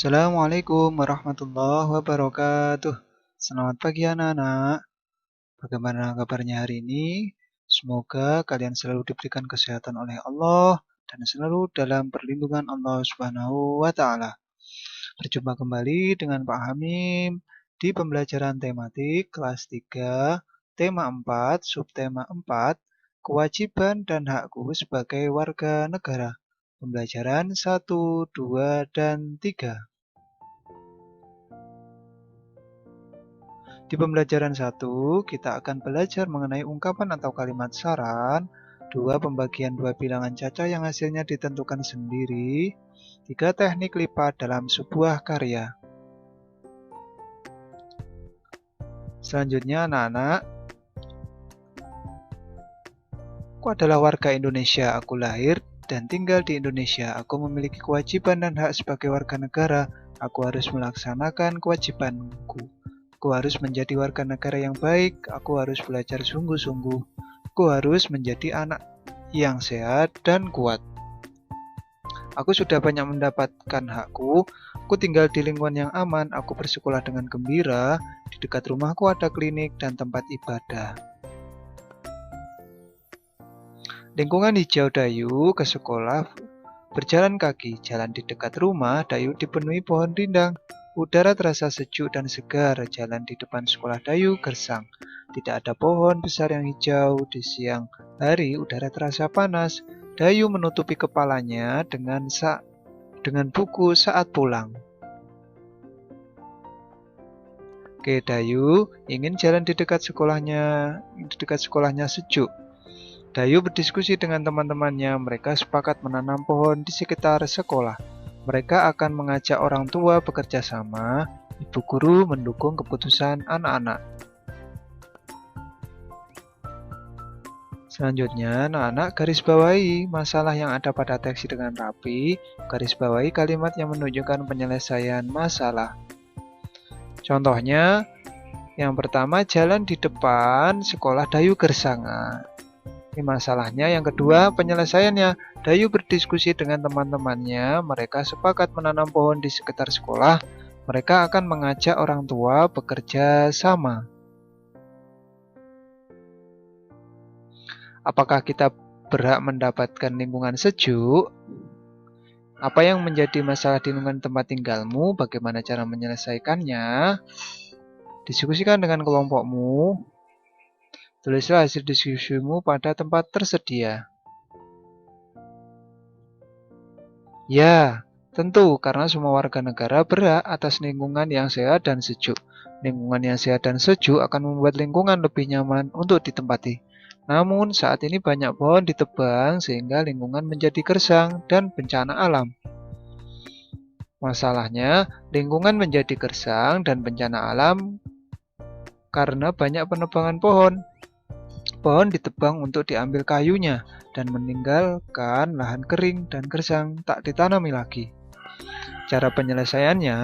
Assalamualaikum warahmatullahi wabarakatuh. Selamat pagi anak-anak. Bagaimana kabarnya hari ini? Semoga kalian selalu diberikan kesehatan oleh Allah dan selalu dalam perlindungan Allah Subhanahu wa taala. Berjumpa kembali dengan Pak Hamim di pembelajaran tematik kelas 3, tema 4, subtema 4, kewajiban dan hakku sebagai warga negara. Pembelajaran 1, 2, dan 3. Di pembelajaran 1, kita akan belajar mengenai ungkapan atau kalimat saran, 2 pembagian dua bilangan caca yang hasilnya ditentukan sendiri, 3 teknik lipat dalam sebuah karya. Selanjutnya anak-anak, aku adalah warga Indonesia, aku lahir dan tinggal di Indonesia. Aku memiliki kewajiban dan hak sebagai warga negara. Aku harus melaksanakan kewajibanku. Aku harus menjadi warga negara yang baik. Aku harus belajar sungguh-sungguh. Aku harus menjadi anak yang sehat dan kuat. Aku sudah banyak mendapatkan hakku. Aku tinggal di lingkungan yang aman. Aku bersekolah dengan gembira. Di dekat rumahku ada klinik dan tempat ibadah. Lingkungan hijau Dayu ke sekolah berjalan kaki. Jalan di dekat rumah Dayu dipenuhi pohon rindang. Udara terasa sejuk dan segar. Jalan di depan sekolah Dayu gersang. Tidak ada pohon besar yang hijau. Di siang hari udara terasa panas. Dayu menutupi kepalanya dengan buku saat pulang. Oke, Dayu ingin jalan di dekat sekolahnya sejuk. Dayu berdiskusi dengan teman-temannya. Mereka sepakat menanam pohon di sekitar sekolah. Mereka akan mengajak orang tua bekerja sama. Ibu guru mendukung keputusan anak-anak. Selanjutnya, anak-anak garis bawahi masalah yang ada pada teks dengan rapi. Garis bawahi kalimat yang menunjukkan penyelesaian masalah. Contohnya, yang pertama, jalan di depan sekolah Dayu gersang. Ini masalahnya. Yang kedua, penyelesaiannya. Dayu berdiskusi dengan teman-temannya. Mereka sepakat menanam pohon di sekitar sekolah. Mereka akan mengajak orang tua bekerja sama. Apakah kita berhak mendapatkan lingkungan sejuk? Apa yang menjadi masalah di lingkungan tempat tinggalmu? Bagaimana cara menyelesaikannya? Diskusikan dengan kelompokmu. Tulislah hasil diskusimu pada tempat tersedia. Ya, tentu, karena semua warga negara berhak atas lingkungan yang sehat dan sejuk. Lingkungan yang sehat dan sejuk akan membuat lingkungan lebih nyaman untuk ditempati. Namun, saat ini banyak pohon ditebang sehingga lingkungan menjadi gersang dan bencana alam. Masalahnya, lingkungan menjadi gersang dan bencana alam karena banyak penebangan pohon. Pohon ditebang untuk diambil kayunya dan meninggalkan lahan kering dan gersang tak ditanami lagi. Cara penyelesaiannya,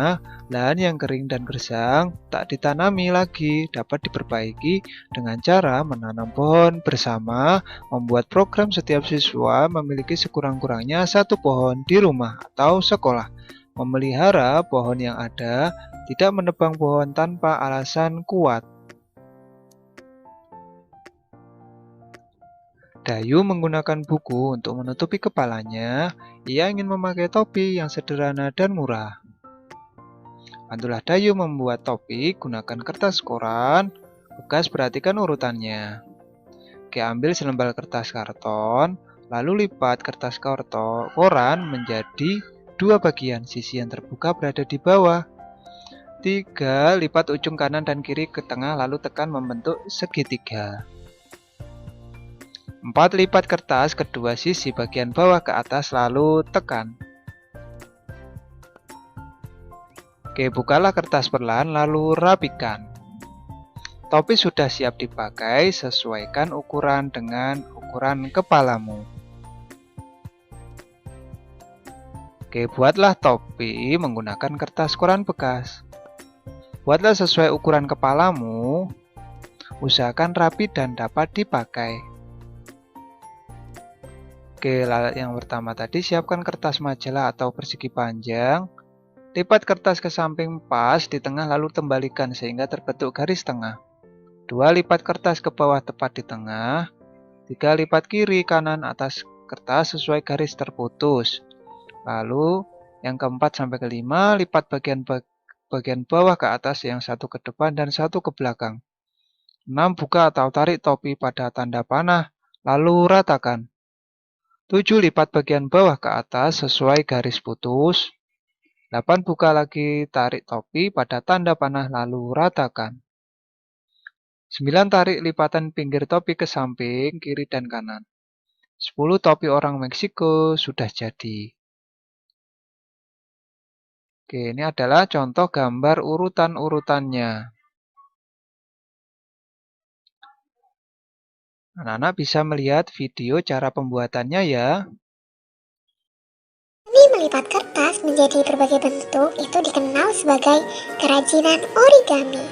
lahan yang kering dan gersang tak ditanami lagi dapat diperbaiki dengan cara menanam pohon bersama, membuat program setiap siswa memiliki sekurang-kurangnya satu pohon di rumah atau sekolah, memelihara pohon yang ada, tidak menebang pohon tanpa alasan kuat. Dayu menggunakan buku untuk menutupi kepalanya. Ia ingin memakai topi yang sederhana dan murah. Bantulah Dayu membuat topi, gunakan kertas koran. Bekas perhatikan urutannya. Oke, ambil selembar kertas karton, lalu lipat kertas koran menjadi dua bagian. Sisi yang terbuka berada di bawah. 3. Lipat ujung kanan dan kiri ke tengah, lalu tekan membentuk segitiga. 4. Lipat kertas kedua sisi bagian bawah ke atas lalu tekan. Oke, bukalah kertas perlahan lalu rapikan. Topi sudah siap dipakai, sesuaikan ukuran dengan ukuran kepalamu. Oke, buatlah topi menggunakan kertas koran bekas. Buatlah sesuai ukuran kepalamu. Usahakan rapi dan dapat dipakai. Oke, yang pertama tadi siapkan kertas majalah atau persegi panjang. Lipat kertas ke samping pas di tengah lalu kembalikan sehingga terbentuk garis tengah. 2. Lipat kertas ke bawah tepat di tengah. 3. Lipat kiri kanan atas kertas sesuai garis terputus. Lalu yang keempat sampai kelima, lipat bagian bawah ke atas, yang satu ke depan dan satu ke belakang. 6. Buka atau tarik topi pada tanda panah, lalu ratakan. 7. Lipat bagian bawah ke atas sesuai garis putus. 8. Buka lagi, tarik topi pada tanda panah, lalu ratakan. 9. Tarik lipatan pinggir topi ke samping, kiri dan kanan. 10. Topi orang Meksiko sudah jadi. Oke, ini adalah contoh gambar urutan-urutannya. Anak-anak bisa melihat video cara pembuatannya ya. Melipat kertas menjadi berbagai bentuk itu dikenal sebagai kerajinan origami.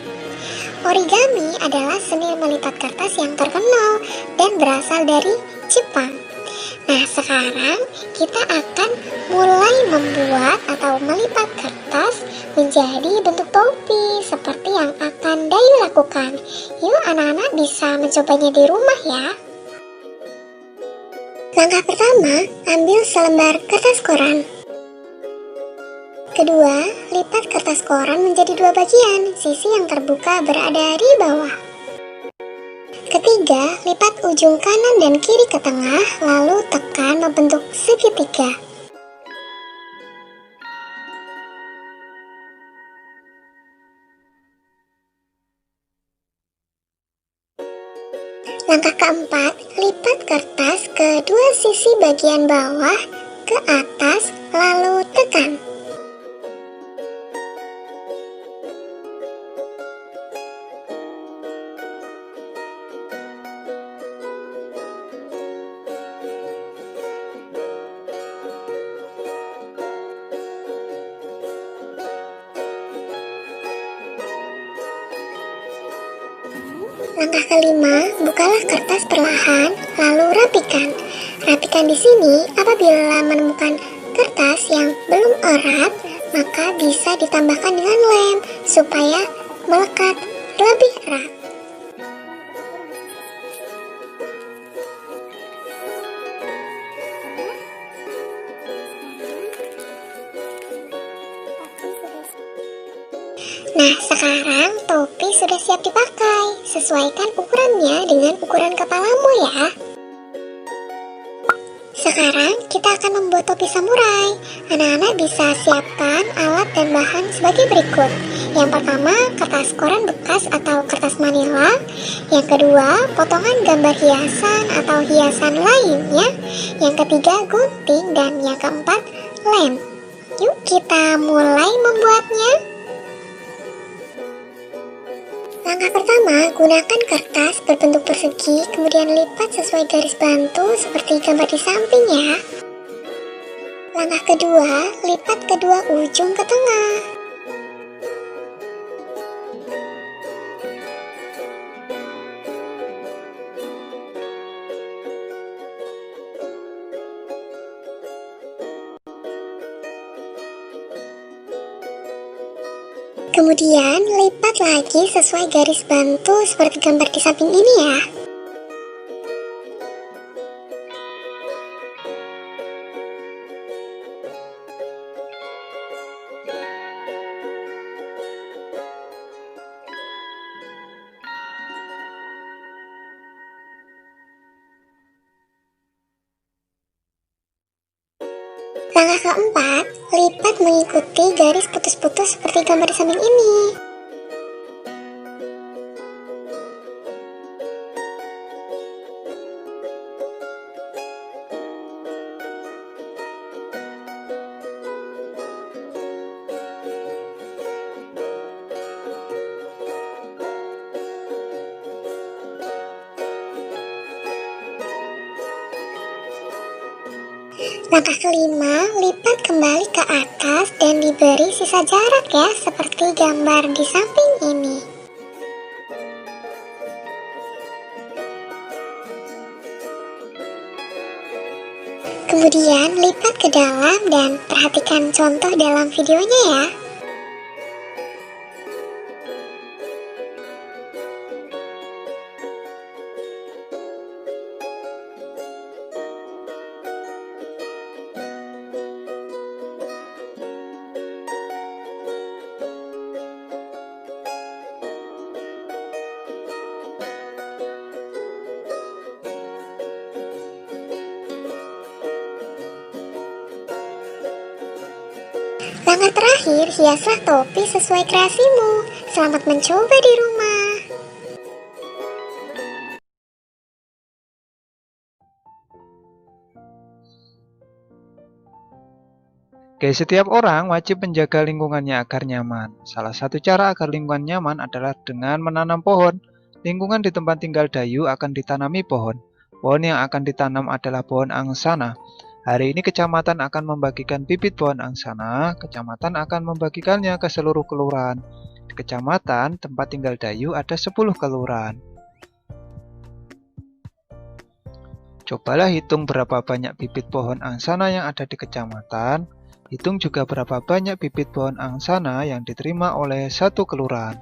Origami adalah seni melipat kertas yang terkenal dan berasal dari Jepang. Nah, sekarang kita akan mulai membuat atau melipat kertas menjadi bentuk topi seperti yang akan Dayu lakukan. Yuk, anak-anak bisa mencobanya di rumah ya. Langkah pertama, ambil selembar kertas koran. Kedua, lipat kertas koran menjadi dua bagian, sisi yang terbuka berada di bawah. Ketiga, lipat ujung kanan dan kiri ke tengah, lalu tekan membentuk segitiga. Langkah keempat, lipat kertas ke dua sisi bagian bawah ke atas, lalu tekan. Langkah kelima, bukalah kertas perlahan, lalu rapikan. Rapikan di sini apabila menemukan kertas yang belum erat, maka bisa ditambahkan dengan lem supaya melekat lebih erat. Nah, sekarang topi sudah siap dipakai. Sesuaikan ukurannya dengan ukuran kepalamu ya. Sekarang kita akan membuat topi samurai. Anak-anak bisa siapkan alat dan bahan sebagai berikut. Yang pertama, kertas koran bekas atau kertas manila. Yang kedua, potongan gambar hiasan atau hiasan lainnya. Yang ketiga, gunting. Dan yang keempat, lem. Yuk kita mulai membuatnya. Langkah pertama, gunakan kertas berbentuk persegi, kemudian lipat sesuai garis bantu seperti gambar di samping ya. Langkah kedua, lipat kedua ujung ke tengah. Kemudian lipat lagi sesuai garis bantu seperti gambar di samping ini ya. Langkah keempat, lipat mengikuti garis putus-putus seperti gambar di samping ini. Langkah kelima, lipat kembali ke atas dan diberi sisa jarak ya, seperti gambar di samping ini. Kemudian lipat ke dalam dan perhatikan contoh dalam videonya ya. Langkah terakhir, hiaslah topi sesuai kreasimu. Selamat mencoba di rumah. Oke, setiap orang wajib menjaga lingkungannya agar nyaman. Salah satu cara agar lingkungan nyaman adalah dengan menanam pohon. Lingkungan di tempat tinggal Dayu akan ditanami pohon. Pohon yang akan ditanam adalah pohon angsana. Hari ini kecamatan akan membagikan bibit pohon angsana. Kecamatan akan membagikannya ke seluruh kelurahan. Di kecamatan tempat tinggal Dayu ada 10 kelurahan. Cobalah hitung berapa banyak bibit pohon angsana yang ada di kecamatan. Hitung juga berapa banyak bibit pohon angsana yang diterima oleh satu kelurahan.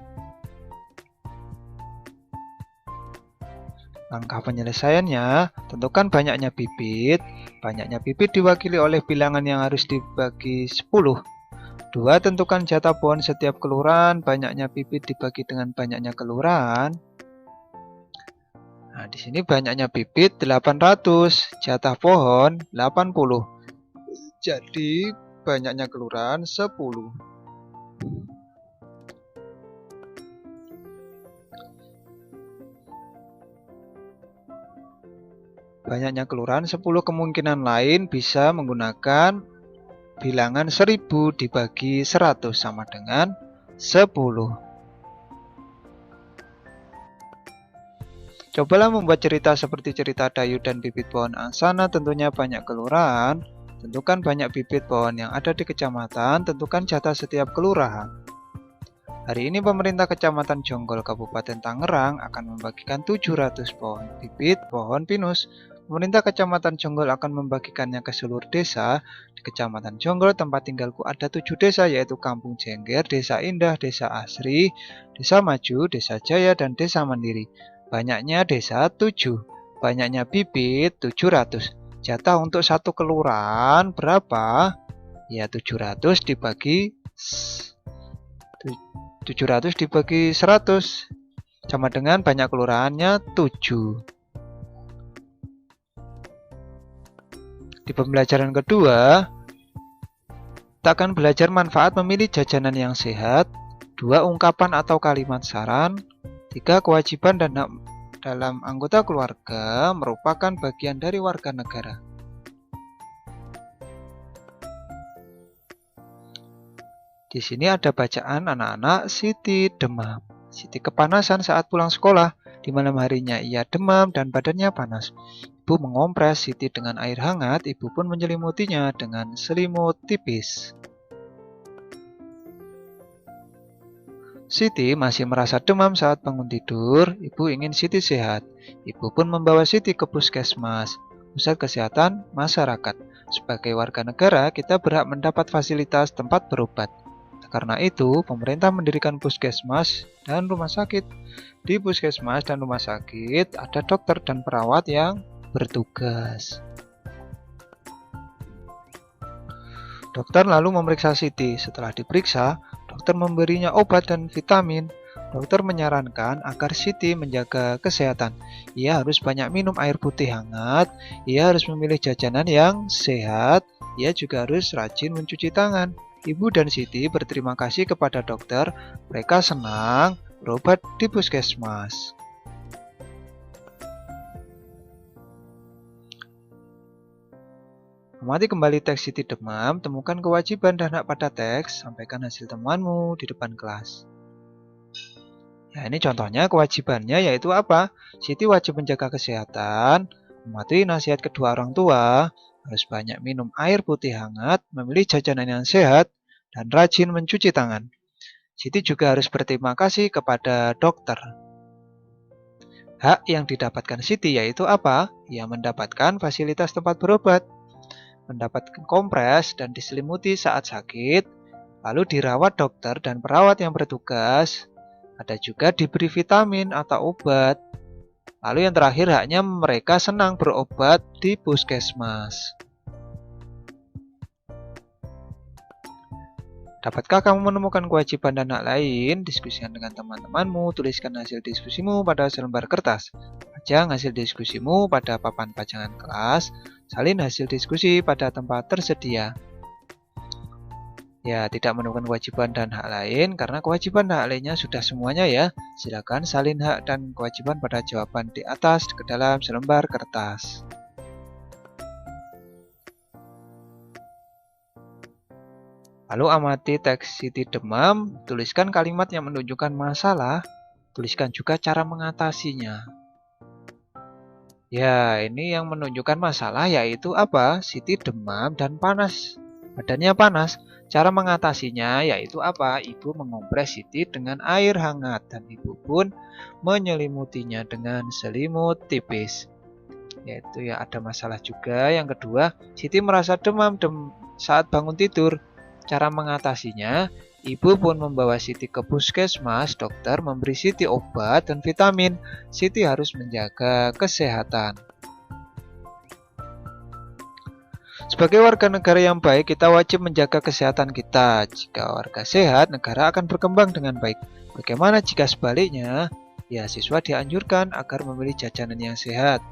Langkah penyelesaiannya, tentukan banyaknya bibit. Banyaknya bibit diwakili oleh bilangan yang harus dibagi 10. 2. Tentukan jatah pohon setiap kelurahan. Banyaknya bibit dibagi dengan banyaknya kelurahan. Nah, di sini banyaknya bibit 800, jatah pohon 80. Jadi banyaknya kelurahan 10. Banyaknya kelurahan 10, kemungkinan lain bisa menggunakan bilangan 1000 dibagi 100 sama dengan 10. Cobalah membuat cerita seperti cerita Dayu dan bibit pohon angsana, tentunya banyak kelurahan. Tentukan banyak bibit pohon yang ada di kecamatan, tentukan jatah setiap kelurahan. Hari ini pemerintah Kecamatan Jonggol Kabupaten Tangerang akan membagikan 700 pohon bibit pohon pinus. Pemerintah Kecamatan Jonggol akan membagikannya ke seluruh desa. Di Kecamatan Jonggol tempat tinggalku ada 7 desa, yaitu Kampung Jengger, Desa Indah, Desa Asri, Desa Maju, Desa Jaya, dan Desa Mandiri. Banyaknya desa 7, banyaknya bibit 700. Jatah untuk satu kelurahan berapa? Ya 700 dibagi 100 sama dengan banyak kelurahannya 7. Di pembelajaran kedua, kita akan belajar manfaat memilih jajanan yang sehat. 2. Ungkapan atau kalimat saran. 3. Kewajiban dan hak dalam anggota keluarga merupakan bagian dari warga negara. Di sini ada bacaan anak-anak. Siti demam. Siti kepanasan saat pulang sekolah. Di malam harinya ia demam dan badannya panas. Ibu mengompres Siti dengan air hangat. Ibu pun menyelimutinya dengan selimut tipis. Siti masih merasa demam saat bangun tidur. Ibu ingin Siti sehat. Ibu pun membawa Siti ke puskesmas, pusat kesehatan masyarakat. Sebagai warga negara, kita berhak mendapat fasilitas tempat berobat. Karena itu, pemerintah mendirikan puskesmas dan rumah sakit. Di puskesmas dan rumah sakit ada dokter dan perawat yang bertugas. Dokter lalu memeriksa Siti. Setelah diperiksa, dokter memberinya obat dan vitamin. Dokter menyarankan agar Siti menjaga kesehatan. Ia harus banyak minum air putih hangat. Ia harus memilih jajanan yang sehat. Ia juga harus rajin mencuci tangan. Ibu dan Siti berterima kasih kepada dokter. Mereka senang berobat di puskesmas. Amati kembali teks Siti demam, temukan kewajiban dan hak pada teks, sampaikan hasil temuanmu di depan kelas. Ya, ini contohnya kewajibannya yaitu apa? Siti wajib menjaga kesehatan, mematuhi nasihat kedua orang tua, harus banyak minum air putih hangat, memilih jajanan yang sehat, dan rajin mencuci tangan. Siti juga harus berterima kasih kepada dokter. Hak yang didapatkan Siti yaitu apa? Ia mendapatkan fasilitas tempat berobat. mendapatkan kompres dan diselimuti saat sakit, lalu dirawat dokter dan perawat yang bertugas. Ada juga diberi vitamin atau obat. Lalu yang terakhir haknya mereka senang berobat di puskesmas. Dapatkah kamu menemukan kewajiban dan hak lain? Diskusikan dengan teman-temanmu, tuliskan hasil diskusimu pada selembar kertas. Pajang hasil diskusimu pada papan pajangan kelas, salin hasil diskusi pada tempat tersedia. Ya, tidak menemukan kewajiban dan hak lain karena kewajiban dan hak lainnya sudah semuanya ya. Silakan salin hak dan kewajiban pada jawaban di atas ke dalam selembar kertas. Lalu amati teks Siti demam, tuliskan kalimat yang menunjukkan masalah, tuliskan juga cara mengatasinya. Ya, ini yang menunjukkan masalah yaitu apa? Siti demam dan panas. Badannya panas. Cara mengatasinya yaitu apa? Ibu mengompres Siti dengan air hangat dan ibu pun menyelimutinya dengan selimut tipis. Yaitu ya ada masalah juga. Yang kedua, Siti merasa demam saat bangun tidur. Cara mengatasinya, ibu pun membawa Siti ke puskesmas, dokter memberi Siti obat dan vitamin. Siti harus menjaga kesehatan. Sebagai warga negara yang baik, kita wajib menjaga kesehatan kita. Jika warga sehat, negara akan berkembang dengan baik. Bagaimana jika sebaliknya? Ya, siswa dianjurkan agar memilih jajanan yang sehat.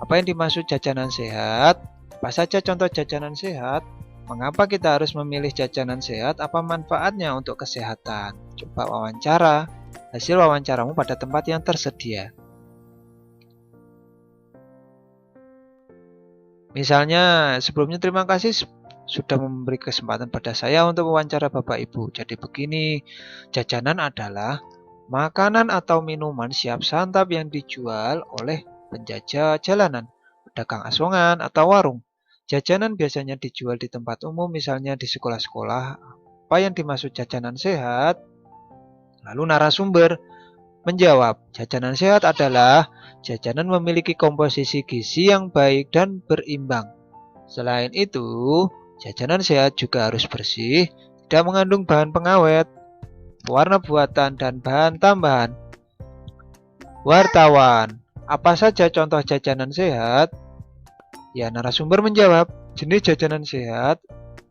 Apa yang dimaksud jajanan sehat? Apa saja contoh jajanan sehat? Mengapa kita harus memilih jajanan sehat? Apa manfaatnya untuk kesehatan? Coba wawancara. Hasil wawancaramu pada tempat yang tersedia. Misalnya, sebelumnya terima kasih sudah memberi kesempatan pada saya untuk wawancara Bapak Ibu. Jadi begini, jajanan adalah makanan atau minuman siap santap yang dijual oleh penjajah jalanan, pedagang asongan, atau warung. Jajanan biasanya dijual di tempat umum, misalnya di sekolah-sekolah. Apa yang dimaksud jajanan sehat? Lalu narasumber menjawab, jajanan sehat adalah jajanan memiliki komposisi gizi yang baik dan berimbang. Selain itu, jajanan sehat juga harus bersih, tidak mengandung bahan pengawet, warna buatan, dan bahan tambahan. Wartawan, apa saja contoh jajanan sehat? Ya, narasumber menjawab, jenis jajanan sehat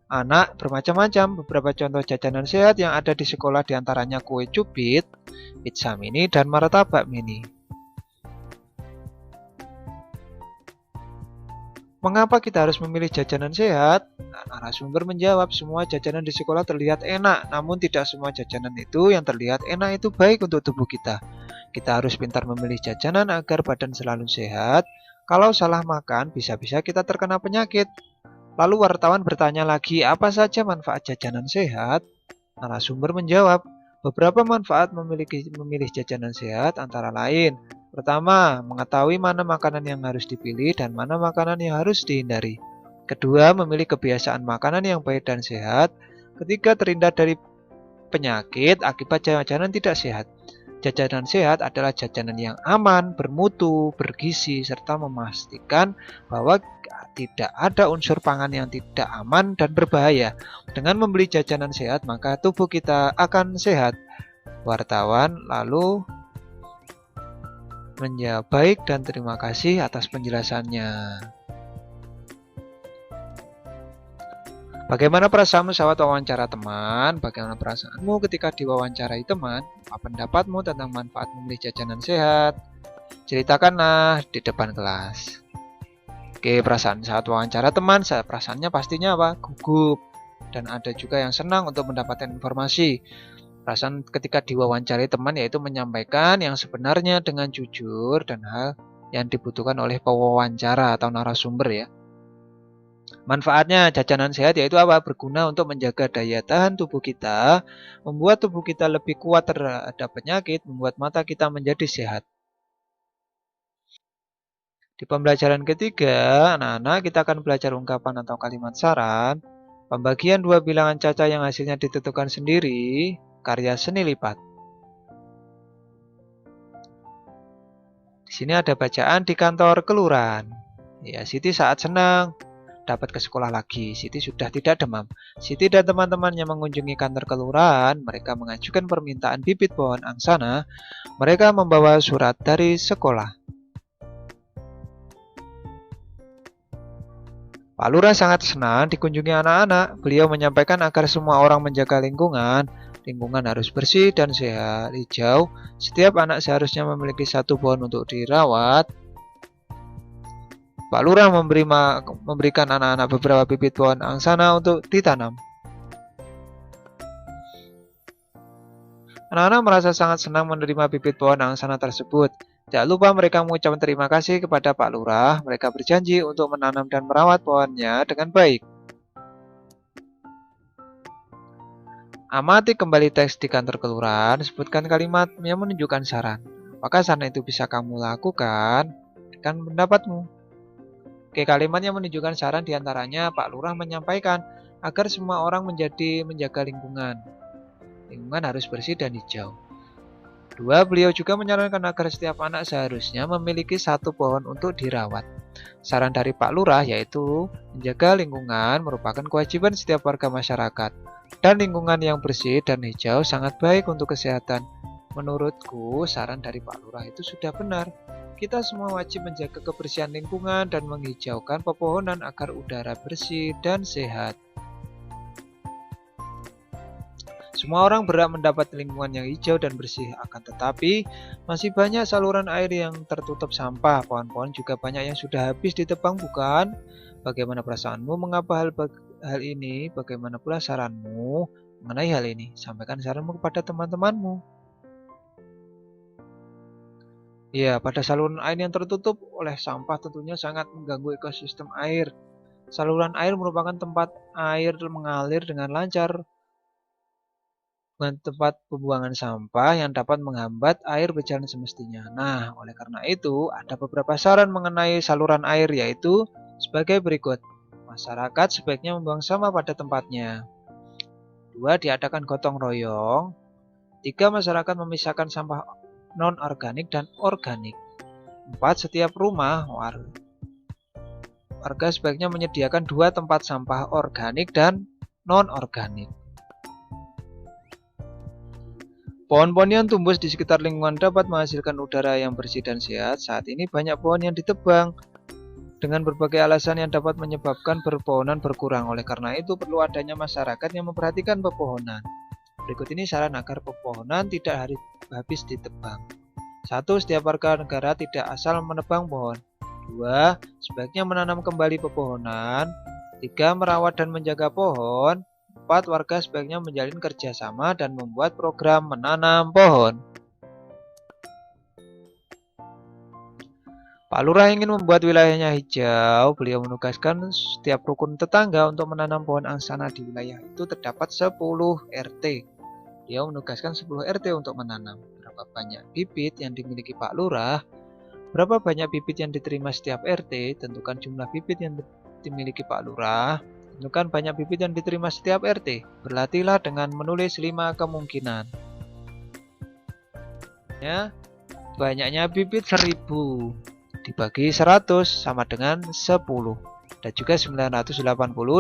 anak bermacam-macam. Beberapa contoh jajanan sehat yang ada di sekolah diantaranya kue cubit, pizza mini, dan martabak mini. Mengapa kita harus memilih jajanan sehat? Nah, narasumber menjawab, semua jajanan di sekolah terlihat enak, namun tidak semua jajanan itu yang terlihat enak itu baik untuk tubuh kita. Kita harus pintar memilih jajanan agar badan selalu sehat. Kalau salah makan, bisa-bisa kita terkena penyakit. Lalu wartawan bertanya lagi, apa saja manfaat jajanan sehat? Narasumber menjawab, beberapa manfaat memilih jajanan sehat antara lain. Pertama, mengetahui mana makanan yang harus dipilih dan mana makanan yang harus dihindari. Kedua, memilih kebiasaan makanan yang baik dan sehat. Ketiga, terhindar dari penyakit akibat jajanan tidak sehat. Jajanan sehat adalah jajanan yang aman, bermutu, bergizi, serta memastikan bahwa tidak ada unsur pangan yang tidak aman dan berbahaya. Dengan membeli jajanan sehat, maka tubuh kita akan sehat. Wartawan lalu menjawab, baik dan terima kasih atas penjelasannya. Bagaimana perasaanmu saat wawancara teman? Bagaimana perasaanmu ketika diwawancarai teman? Apa pendapatmu tentang manfaat memilih jajanan sehat? Ceritakanlah di depan kelas. Oke, perasaan saat wawancara teman, perasaannya pastinya apa? Gugup. Dan ada juga yang senang untuk mendapatkan informasi. Perasaan ketika diwawancarai teman yaitu menyampaikan yang sebenarnya dengan jujur dan hal yang dibutuhkan oleh pewawancara atau narasumber ya. Manfaatnya jajanan sehat yaitu apa? Berguna untuk menjaga daya tahan tubuh kita, membuat tubuh kita lebih kuat terhadap penyakit, membuat mata kita menjadi sehat. Di pembelajaran ketiga, anak-anak kita akan belajar ungkapan atau kalimat saran, pembagian dua bilangan caca yang hasilnya ditentukan sendiri, karya seni lipat. Di sini ada bacaan di kantor kelurahan. Ya, Siti saat senang. dapat ke sekolah lagi. Siti sudah tidak demam. Siti dan teman-temannya mengunjungi kantor kelurahan. Mereka mengajukan permintaan bibit pohon angsana. Mereka membawa surat dari sekolah. Pak Lurah sangat senang dikunjungi anak-anak. Beliau menyampaikan agar semua orang menjaga lingkungan. Lingkungan harus bersih dan sehat, hijau. Setiap anak seharusnya memiliki satu pohon untuk dirawat. Pak Lurah memberikan anak-anak beberapa bibit pohon angsana untuk ditanam. Anak-anak merasa sangat senang menerima bibit pohon angsana tersebut. Tidak lupa mereka mengucapkan terima kasih kepada Pak Lurah. Mereka berjanji untuk menanam dan merawat pohonnya dengan baik. Amati kembali teks di kantor kelurahan, sebutkan kalimat yang menunjukkan saran. Apakah saran itu bisa kamu lakukan? Berikan pendapatmu. Oke, kalimat yang menunjukkan saran diantaranya Pak Lurah menyampaikan agar semua orang menjaga lingkungan. Lingkungan harus bersih dan hijau. 2. Beliau juga menyarankan agar setiap anak seharusnya memiliki satu pohon untuk dirawat. Saran dari Pak Lurah yaitu menjaga lingkungan merupakan kewajiban setiap warga masyarakat. Dan lingkungan yang bersih dan hijau sangat baik untuk kesehatan. Menurutku, saran dari Pak Lurah itu sudah benar. Kita semua wajib menjaga kebersihan lingkungan dan menghijaukan pepohonan agar udara bersih dan sehat. Semua orang berhak mendapat lingkungan yang hijau dan bersih, akan tetapi masih banyak saluran air yang tertutup sampah. Pohon-pohon juga banyak yang sudah habis ditebang, bukan? Bagaimana perasaanmu mengapa hal ini? Bagaimana pula saranmu mengenai hal ini? Sampaikan saranmu kepada teman-temanmu. Ya, pada saluran air yang tertutup oleh sampah tentunya sangat mengganggu ekosistem air. Saluran air merupakan tempat air mengalir dengan lancar, bukan tempat pembuangan sampah yang dapat menghambat air berjalan semestinya. Nah, oleh karena itu, ada beberapa saran mengenai saluran air, yaitu sebagai berikut. Masyarakat sebaiknya membuang sampah pada tempatnya. 2. Diadakan gotong royong. 3. Masyarakat memisahkan sampah non-organik dan organik. 4. Setiap rumah warga sebaiknya menyediakan 2 tempat sampah organik dan non-organik. Pohon-pohon yang tumbuh di sekitar lingkungan dapat menghasilkan udara yang bersih dan sehat. Saat ini banyak pohon yang ditebang dengan berbagai alasan yang dapat menyebabkan pepohonan berkurang. Oleh karena itu perlu adanya masyarakat yang memperhatikan pepohonan. Berikut ini saran agar pepohonan tidak habis ditebang. 1. Setiap warga negara tidak asal menebang pohon. 2. Sebaiknya menanam kembali pepohonan. 3. Merawat dan menjaga pohon. 4. Warga sebaiknya menjalin kerjasama dan membuat program menanam pohon. Pak Lurah ingin membuat wilayahnya hijau. Beliau menugaskan setiap rukun tetangga untuk menanam pohon angsana di wilayah itu terdapat 10 RT. Beliau menugaskan 10 RT untuk menanam. Berapa banyak bibit yang dimiliki Pak Lurah? Berapa banyak bibit yang diterima setiap RT? Tentukan jumlah bibit yang dimiliki Pak Lurah. Tentukan banyak bibit yang diterima setiap RT. Berlatihlah dengan menulis 5 kemungkinan. Ya, banyaknya bibit 1000 dibagi 100 sama dengan 10. Dan juga 980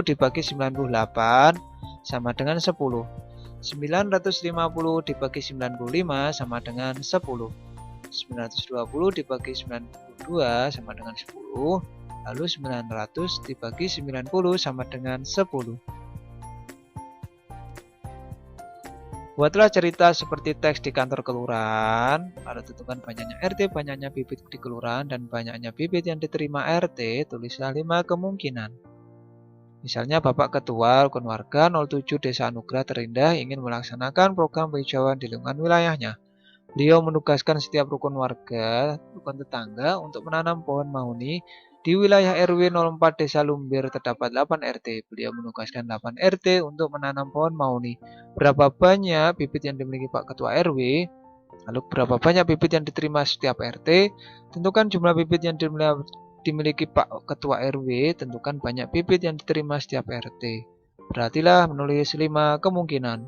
dibagi 98 sama dengan 10. 950 dibagi 95 sama dengan 10. 920 dibagi 92 sama dengan 10. Lalu 900 dibagi 90 sama dengan 10. Buatlah cerita seperti teks di kantor kelurahan. Lalu tentukan banyaknya RT, banyaknya bibit di kelurahan, dan banyaknya bibit yang diterima RT. Tulislah 5 kemungkinan. Misalnya Bapak Ketua Rukun Warga 07 Desa Anugrah Terindah ingin melaksanakan program penghijauan di lingkungan wilayahnya. Beliau menugaskan setiap rukun warga, rukun tetangga untuk menanam pohon mahuni. Di wilayah RW 04 Desa Lumbir terdapat 8 RT. Beliau menugaskan 8 RT untuk menanam pohon mahuni. Berapa banyak bibit yang dimiliki Pak Ketua RW? Lalu berapa banyak bibit yang diterima setiap RT? Tentukan jumlah bibit yang dimiliki Pak Ketua RW. Tentukan banyak bibit yang diterima setiap RT. Berartilah menulis 5 kemungkinan.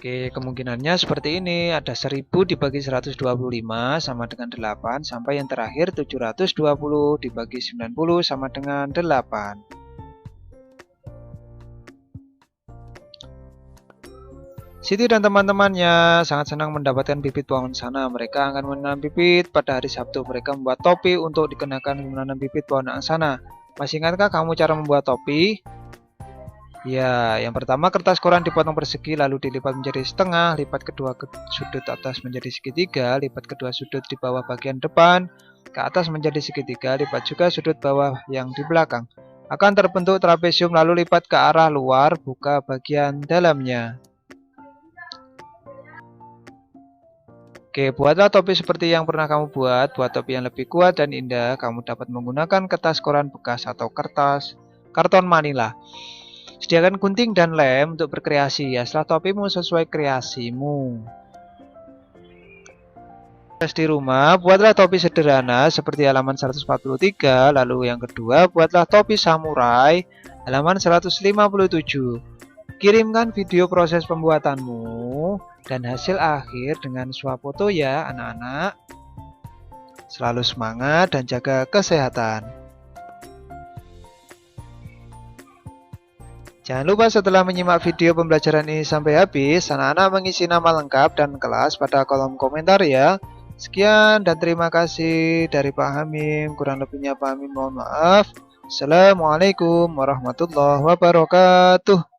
Oke, kemungkinannya seperti ini. Ada 1000 dibagi 125 sama dengan 8, sampai yang terakhir 720 dibagi 90 sama dengan 8. Siti dan teman-temannya sangat senang mendapatkan bibit pohon sana. Mereka akan menanam bibit pada hari Sabtu. Mereka membuat topi untuk dikenakan menanam bibit pohon sana. Masih ingatkah kamu cara membuat topi? Ya, yang pertama kertas koran dipotong persegi lalu dilipat menjadi setengah, lipat kedua sudut atas menjadi segitiga, lipat kedua sudut di bawah bagian depan ke atas menjadi segitiga, lipat juga sudut bawah yang di belakang. Akan terbentuk trapesium lalu lipat ke arah luar, buka bagian dalamnya. Oke, buatlah topi seperti yang pernah kamu buat. Buat topi yang lebih kuat dan indah, kamu dapat menggunakan kertas koran bekas atau karton manila. Sediakan gunting dan lem untuk berkreasi. Hiaslah topimu sesuai kreasimu. Di rumah, buatlah topi sederhana seperti halaman 143. Lalu yang kedua, buatlah topi samurai halaman 157. Kirimkan video proses pembuatanmu dan hasil akhir dengan swafoto ya anak-anak. Selalu semangat dan jaga kesehatan. Jangan lupa setelah menyimak video pembelajaran ini sampai habis, anak-anak mengisi nama lengkap dan kelas pada kolom komentar ya. Sekian dan terima kasih dari Pak Hamim. Kurang lebihnya Pak Hamim mohon maaf. Assalamualaikum warahmatullahi wabarakatuh.